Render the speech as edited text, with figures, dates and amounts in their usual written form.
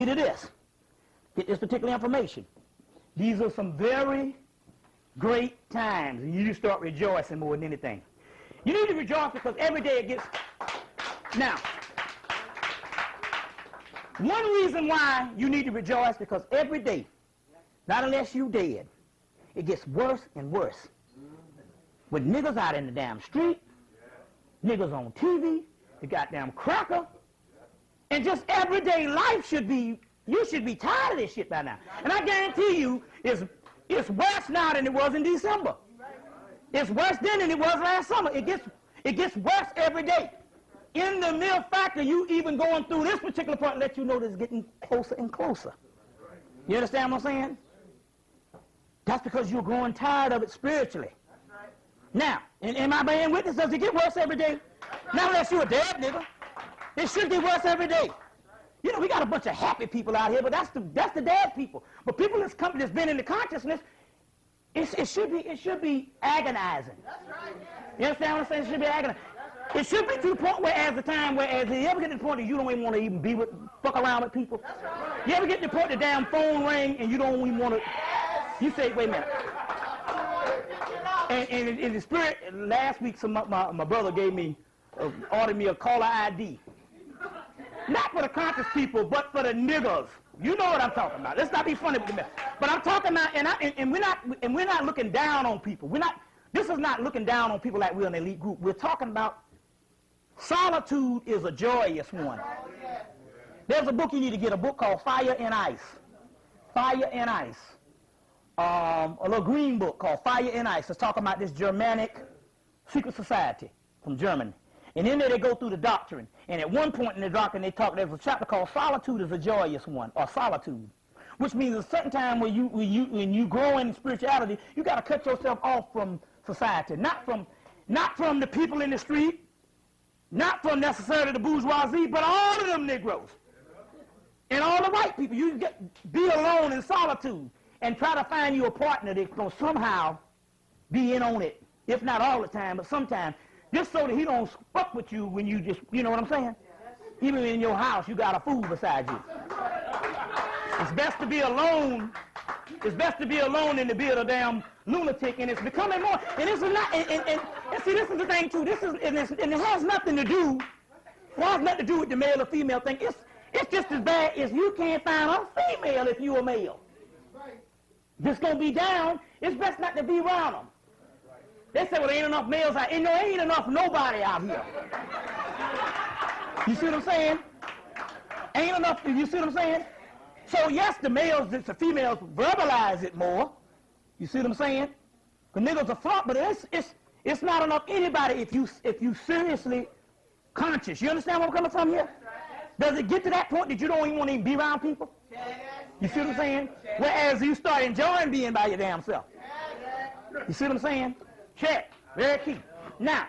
to this. Get this particular information. These are some very great times, and you start rejoicing more than anything. You need to rejoice because every day it gets... Now, one reason why you need to rejoice because every day, not unless you dead, it gets worse and worse. With niggas out in the damn street, niggas on TV, the goddamn cracker, and just everyday life should be, you should be tired of this shit by now. And I guarantee you, it's worse now than it was in December. It's worse then than it was last summer. It gets worse every day. In the mere fact of you even going through this particular part, let you know that it's getting closer and closer. You understand what I'm saying? That's because you're growing tired of it spiritually. Now, in my being witness, does it get worse every day? Not unless you're a dead nigga. It should get worse every day. You know, we got a bunch of happy people out here, but that's the dead people. But people that's been in the consciousness, it should be agonizing. You understand what I'm saying? It should be agonizing. It should be to the point where, as you ever get to the point that you don't even want to even fuck around with people. You ever get to the point the damn phone ring and you don't even want to, you say, wait a minute. And in the spirit, last week, my brother ordered me a caller ID. Not for the conscious people, but for the niggers. You know what I'm talking about. Let's not be funny with me. But I'm talking about, and we're not looking down on people. This is not looking down on people like we're an elite group. We're talking about solitude is a joyous one. There's a book you need to get, a book called Fire and Ice. Fire and Ice. A little green book called Fire and Ice. It's talking about this Germanic secret society from Germany. And in there they go through the doctrine. And at one point in the doctrine there's a chapter called Solitude is a Joyous One, or Solitude. Which means a certain time when you grow in spirituality, you got to cut yourself off from society. Not from the people in the street, not from necessarily the bourgeoisie, but all of them Negroes. And all the white people. You be alone in solitude and try to find you a partner that's going to somehow be in on it. If not all the time, but sometimes. Just so that he don't fuck with you when you just, you know what I'm saying? Even in your house, you got a fool beside you. It's best to be alone. It's best to be alone than to be a damn lunatic, and it's becoming more. And this is not. And see, this is the thing too. And it has nothing to do. It has nothing to do with the male or female thing. It's just as bad as you can't find a female if you're a male. This gonna be down. It's best not to be around them. They say, well, there ain't enough males out here. No, there ain't enough nobody out here. You see what I'm saying? Ain't enough, you see what I'm saying? So, yes, the females verbalize it more. You see what I'm saying? The niggas are front, but it's not enough anybody if you seriously conscious. You understand where I'm coming from here? Does it get to that point that you don't even want to be around people? You see what I'm saying? Whereas you start enjoying being by your damn self. You see what I'm saying? Check. Very key. Now,